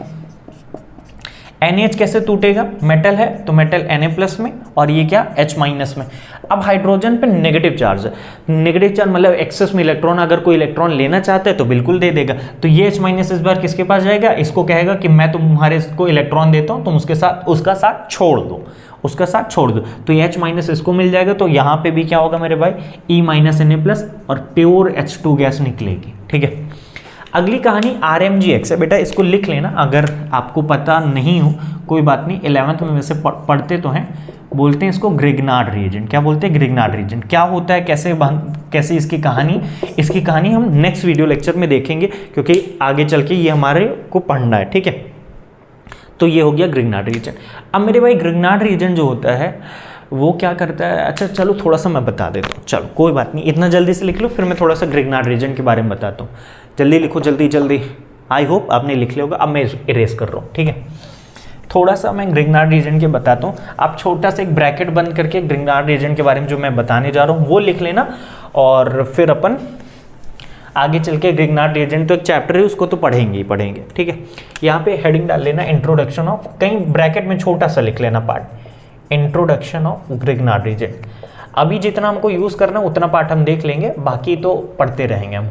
NaH कैसे टूटेगा, मेटल है तो मेटल Na+ में, और ये क्या, H- में। अब हाइड्रोजन पे नेगेटिव चार्ज है, नेगेटिव चार्ज मतलब एक्सेस में इलेक्ट्रॉन, अगर कोई इलेक्ट्रॉन लेना चाहता है तो बिल्कुल दे देगा। तो ये H- इस बार किसके पास जाएगा, इसको कहेगा कि मैं तुम्हारे को इलेक्ट्रॉन देता हूँ, तुम उसका साथ छोड़ दो। तो ये H- इसको मिल जाएगा। तो यहाँ पे भी क्या होगा मेरे भाई, E- Na+ और प्योर H2 गैस निकलेगी। ठीक है, अगली कहानी RMgX है। बेटा इसको लिख लेना, अगर आपको पता नहीं हो कोई बात नहीं, 11th में वैसे पढ़ते तो हैं। बोलते हैं इसको ग्रिग्नार्ड रीजन। क्या बोलते हैं, ग्रिग्नार्ड रीजन क्या होता है, कैसे इसकी कहानी हम नेक्स्ट वीडियो लेक्चर में देखेंगे, क्योंकि आगे चल के ये हमारे को पढ़ना है। ठीक है, तो ये हो गया ग्रिग्नार्ड रीजन। अब मेरे भाई ग्रिग्नार्ड रीजन जो होता है वो क्या करता है, अच्छा चलो थोड़ा सा मैं बता देता हूँ, चलो कोई बात नहीं, इतना जल्दी से लिख लो, फिर मैं थोड़ा सा ग्रिग्नार्ड रीजन के बारे में बताता हूँ। जल्दी लिखो, जल्दी। आई होप आपने लिख लिया होगा। अब मैं इरेज कर रहा हूँ। ठीक है, थोड़ा सा मैं ग्रिग्नार्ड रीजन के बताता हूँ। आप छोटा सा एक ब्रैकेट बंद करके ग्रिग्नार्ड रीजन के बारे में जो मैं बताने जा रहा हूँ वो लिख लेना, और फिर अपन आगे चल के ग्रिग्नार्ड रिएजेंट तो एक चैप्टर है, उसको तो पढ़ेंगे ही पढ़ेंगे, ठीक है। यहाँ पे हेडिंग डाल लेना इंट्रोडक्शन ऑफ, कहीं ब्रैकेट में छोटा सा लिख लेना part, introduction of Grignard reagent. अभी जितना हमको यूज करना उतना पार्ट हम देख लेंगे, बाकी तो पढ़ते रहेंगे हम।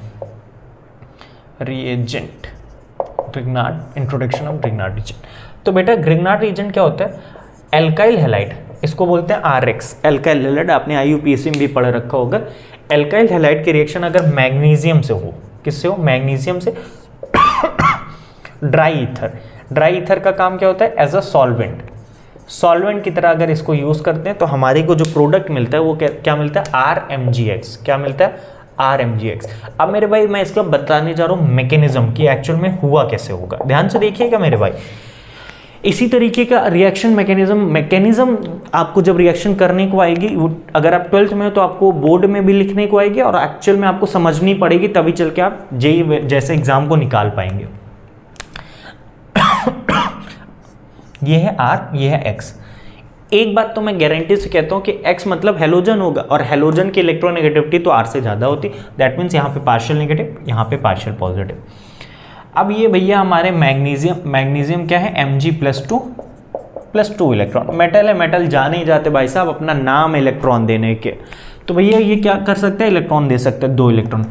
Reagent, Grignard, introduction of Grignard reagent. तो बेटा ग्रिग्नार्ड रिएजेंट क्या होता है? एल्काइल हैलाइड, इसको बोलते हैं RX, एल्काइल हैलाइड। आपने IUPAC में भी पढ़ रखा होगा। एल्काइल हैलाइड की रिएक्शन अगर मैग्नीशियम से हो, किससे हो? मैग्नीशियम से। ड्राई ईथर, ड्राई ईथर का काम क्या होता है? एज अ सॉल्वेंट, सॉल्वेंट की तरह अगर इसको यूज करते हैं तो हमारे को जो प्रोडक्ट मिलता है वो क्या मिलता है? RMGX। क्या मिलता है? RMGX। अब मेरे भाई मैं इसका बताने जा रहा हूँ मैकेनिज्म कि एक्चुअल में हुआ कैसे होगा। ध्यान से देखिएगा मेरे भाई। इसी तरीके का रिएक्शन मैकेनिज्म आपको जब रिएक्शन करने को आएगी, अगर आप 12th में हो तो आपको बोर्ड में भी लिखने को आएगी और एक्चुअल में आपको समझनी पड़ेगी, तभी चल के आप JEE जैसे एग्जाम को निकाल पाएंगे। ये है R, ये है X। एक बात तो मैं गारंटी से कहता हूँ कि X मतलब हेलोजन होगा, और हेलोजन की इलेक्ट्रोनेगेटिविटी तो R से ज़्यादा होती, दैट मीन्स यहाँ पे पार्शियल नेगेटिव, यहाँ पे पार्शियल पॉजिटिव। अब ये भैया हमारे मैग्नीशियम क्या है? Mg+2 electron. मेटल है, मेटल जाने ही जाते भाई साहब, अपना नाम इलेक्ट्रॉन देने के। तो भैया ये क्या कर सकते हैं? इलेक्ट्रॉन दे सकते हैं, 2 इलेक्ट्रॉन।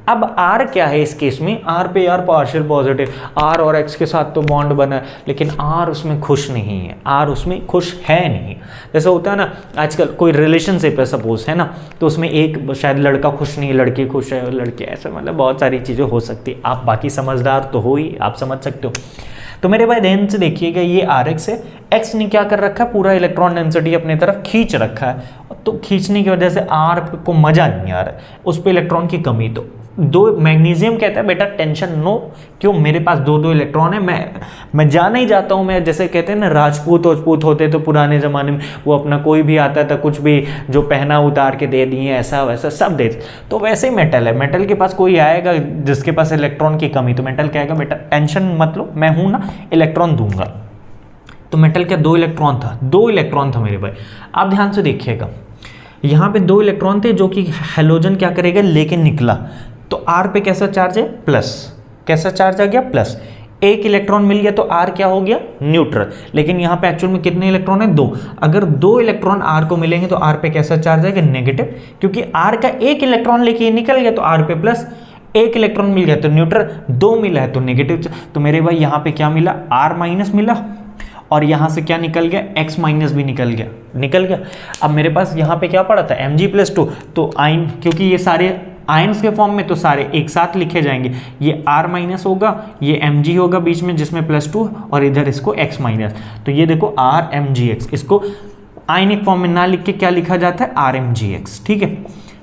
अब R क्या है इस केस में? R पे यार पार्शियल पॉजिटिव, R और X के साथ तो बॉन्ड बना है, लेकिन R उसमें खुश नहीं है, R उसमें खुश है नहीं। जैसे होता है ना आजकल कोई रिलेशनशिप है सपोज, है ना, तो उसमें एक शायद लड़का खुश नहीं है, लड़की खुश है, लड़की ऐसे, मतलब बहुत सारी चीज़ें हो सकती है। आप बाकी समझदार तो हो ही, आप समझ सकते हो। तो मेरे भाई ध्यान से देखिएगा, ये RX है, X ने क्या कर रखा है? पूरा इलेक्ट्रॉन डेंसिटी अपने तरफ खींच रखा है। तो खींचने की वजह से R को मजा नहीं आ रहा है, उस पर इलेक्ट्रॉन की कमी। तो मैग्नीशियम कहता है बेटा टेंशन नो, क्यों? मेरे पास 2 इलेक्ट्रॉन है, मैं जाना ही जाता हूँ। मैं जैसे कहते हैं ना राजपूत होते तो पुराने ज़माने में, वो अपना कोई भी आता था कुछ भी जो पहना उतार के दे दिए, ऐसा वैसा सब दे। तो वैसे ही मेटल है, मेटल के पास कोई आएगा जिसके पास इलेक्ट्रॉन की कमी, तो मेटल कहेगा बेटा टेंशन मत लो, मैं हूँ ना, इलेक्ट्रॉन दूंगा। तो मेटल क्या 2 इलेक्ट्रॉन था? 2 इलेक्ट्रॉन था मेरे भाई। आप ध्यान से देखिएगा, यहाँ पे 2 इलेक्ट्रॉन थे जो कि हेलोजन क्या करेगा? लेके निकला। तो R पे कैसा चार्ज है? प्लस। कैसा चार्ज आ गया? प्लस। 1 इलेक्ट्रॉन मिल गया तो R क्या हो गया? न्यूट्रल। लेकिन यहाँ पे एक्चुअल में कितने इलेक्ट्रॉन है? 2। अगर 2 इलेक्ट्रॉन R को मिलेंगे तो R पे कैसा चार्ज आएगा? नेगेटिव, क्योंकि R का 1 इलेक्ट्रॉन लेके निकल गया तो R पे प्लस, 1 इलेक्ट्रॉन मिल गया तो न्यूट्रल, 2 मिला है तो नेगेटिव। तो मेरे भाई यहाँ पे क्या मिला? R माइनस मिला, और यहाँ से क्या निकल गया? X माइनस भी निकल गया। अब मेरे पास यहाँ पे क्या पड़ा था? Mg+2। तो आयन, क्योंकि ये सारे आयंस के फॉर्म में तो सारे एक साथ लिखे जाएंगे। ये R माइनस होगा, ये Mg होगा बीच में जिसमें +2, और इधर इसको X माइनस। तो ये देखो RMgX, इसको आयनिक फॉर्म में ना लिख के क्या लिखा जाता है? RMgX, ठीक है।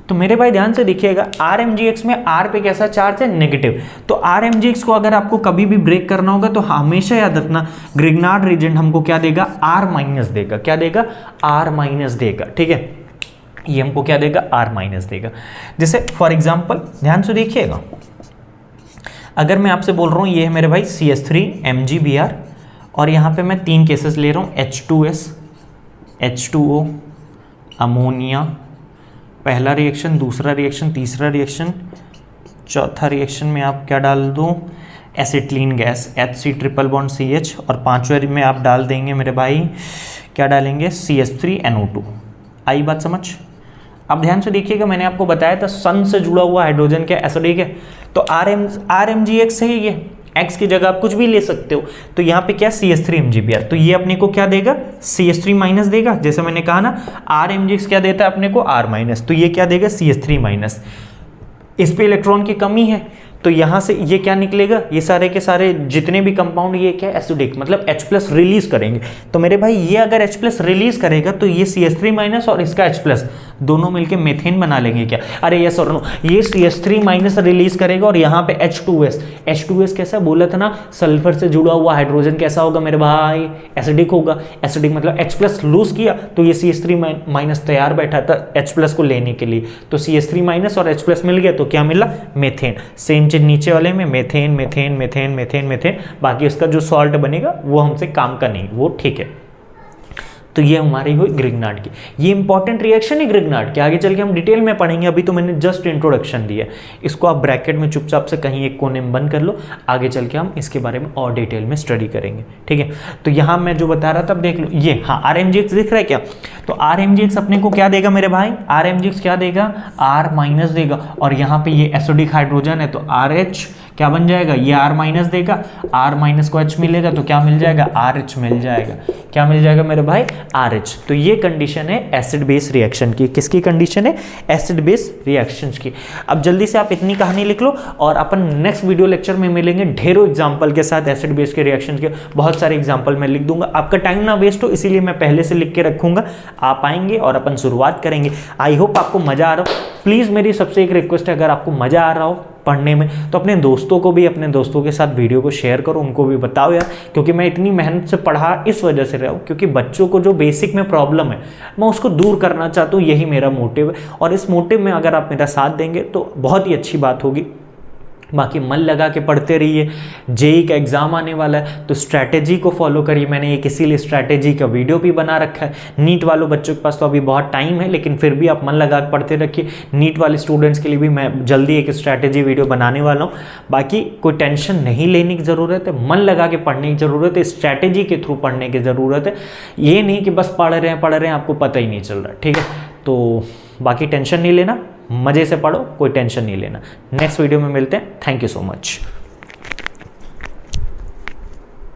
तो मेरे भाई ध्यान से देखिएगा, RMgX में R पे कैसा चार्ज है? नेगेटिव। तो RMgX को अगर आपको कभी भी ब्रेक करना होगा तो हमेशा याद रखना, ग्रिग्नार्ड रिएजेंट हमको क्या देगा? R माइनस देगा। क्या देगा? R माइनस देगा, ठीक है। ये हमको क्या देगा? R माइनस देगा। जैसे फॉर एग्जाम्पल ध्यान से देखिएगा, अगर मैं आपसे बोल रहा हूँ ये है मेरे भाई CH3 MgBr, और यहाँ पे मैं 3 केसेस ले रहा हूँ, H2S, H2O, अमोनिया, पहला रिएक्शन, दूसरा रिएक्शन, तीसरा रिएक्शन, चौथा रिएक्शन में आप क्या डाल दो? Acetylene gas, HC triple bond CH, और 5वें में आप डाल देंगे मेरे भाई, क्या डालेंगे? CH3NO2। आई बात समझ? अब ध्यान से देखिएगा, मैंने आपको बताया था सन से जुड़ा हुआ हाइड्रोजन क्या एसिडिक है, तो RMgX है ये, X की जगह आप कुछ भी ले सकते हो। तो यहाँ पे क्या? CH3 MgBr, तो ये अपने को क्या देगा? CH3 माइनस देगा। जैसे मैंने कहा ना, RMgX क्या देता है अपने को? R माइनस, तो ये क्या देगा? CH3 minus. इस पे इलेक्ट्रॉन की कमी है, तो यहाँ से ये क्या निकलेगा? ये सारे के सारे जितने भी कंपाउंड ये क्या? एसिडिक, मतलब H+ रिलीज करेंगे। तो मेरे भाई ये अगर H+ रिलीज करेगा तो ये CH3 माइनस और इसका H+ दोनों मिलके मेथेन बना लेंगे क्या? अरे यस और नो, ये CH3 माइनस रिलीज करेगा और यहाँ पे H2S कैसा बोला था ना, सल्फर से जुड़ा हुआ हाइड्रोजन कैसा होगा मेरे भाई? एसिडिक होगा। एसिडिक मतलब H+ लूज किया तो ये CH3 माइनस तैयार बैठा था H+ को लेने के लिए, तो CH3 माइनस और H+ मिल गया तो क्या मिला? मेथेन। सेम चीज नीचे वाले में methane methane methane methane methane, बाकी उसका जो सॉल्ट बनेगा वो हमसे काम का नहीं, वो ठीक है। तो ये हमारी हुई ग्रिग्नार्ड की। ये इंपॉर्टेंट रिएक्शन है ग्रिग्नार्ड की, आगे चल के हम डिटेल में पढ़ेंगे, अभी तो मैंने जस्ट इंट्रोडक्शन दिया है। इसको आप ब्रैकेट में चुपचाप से कहीं एक कोने में बंद कर लो, आगे चल के हम इसके बारे में और डिटेल में स्टडी करेंगे, ठीक है। तो यहाँ मैं जो बता रहा था, देख लो ये, हाँ RMGX दिख रहा है क्या? तो RMGX अपने को क्या देगा मेरे भाई? RMGX क्या देगा? R माइनस देगा, और यहाँ पे ये एसिडिक हाइड्रोजन है तो RH क्या बन जाएगा? ये R माइनस देगा, R माइनस को H मिलेगा तो क्या मिल जाएगा? RH मिल जाएगा। क्या मिल जाएगा मेरे भाई? RH। तो ये कंडीशन है एसिड बेस रिएक्शन की। किसकी कंडीशन है? एसिड बेस रिएक्शंस की। अब जल्दी से आप इतनी कहानी लिख लो और अपन नेक्स्ट वीडियो लेक्चर में मिलेंगे ढेरों एग्जाम्पल के साथ एसिड बेस के रिएक्शन के। बहुत सारे एग्जाम्पल मैं लिख दूंगा, आपका टाइम ना वेस्ट हो इसीलिए मैं पहले से लिख के रखूंगा। आप आएंगे और अपन शुरुआत करेंगे। आई होप आपको मजा आ रहा हो। प्लीज़ मेरी सबसे एक रिक्वेस्ट है, अगर आपको मजा आ रहा हो पढ़ने में तो अपने दोस्तों को भी, अपने दोस्तों के साथ वीडियो को शेयर करो, उनको भी बताओ यार, क्योंकि मैं इतनी मेहनत से पढ़ा इस वजह से रहा हूँ क्योंकि बच्चों को जो बेसिक में प्रॉब्लम है मैं उसको दूर करना चाहता हूँ, यही मेरा मोटिव है। और इस मोटिव में अगर आप मेरा साथ देंगे तो बहुत ही अच्छी बात होगी। बाकी मन लगा के पढ़ते रहिए, जेई का एग्ज़ाम आने वाला है तो स्ट्रैटेजी को फॉलो करिए। मैंने एक इसीलिए स्ट्रैटेजी का वीडियो भी बना रखा है। नीट वालों बच्चों के पास तो अभी बहुत टाइम है, लेकिन फिर भी आप मन लगा के पढ़ते रखिए। नीट वाले स्टूडेंट्स के लिए भी मैं जल्दी एक स्ट्रैटेजी वीडियो बनाने वाला हूँ। बाकी कोई टेंशन नहीं लेने की ज़रूरत है, मन लगा के पढ़ने की ज़रूरत है, स्ट्रैटेजी के थ्रू पढ़ने की ज़रूरत है। ये नहीं कि बस पढ़ रहे हैं आपको पता ही नहीं चल रहा, ठीक है। तो बाकी टेंशन नहीं लेना, मज़े से पढ़ो, कोई टेंशन नहीं लेना। नेक्स्ट वीडियो में मिलते हैं। Thank you so much.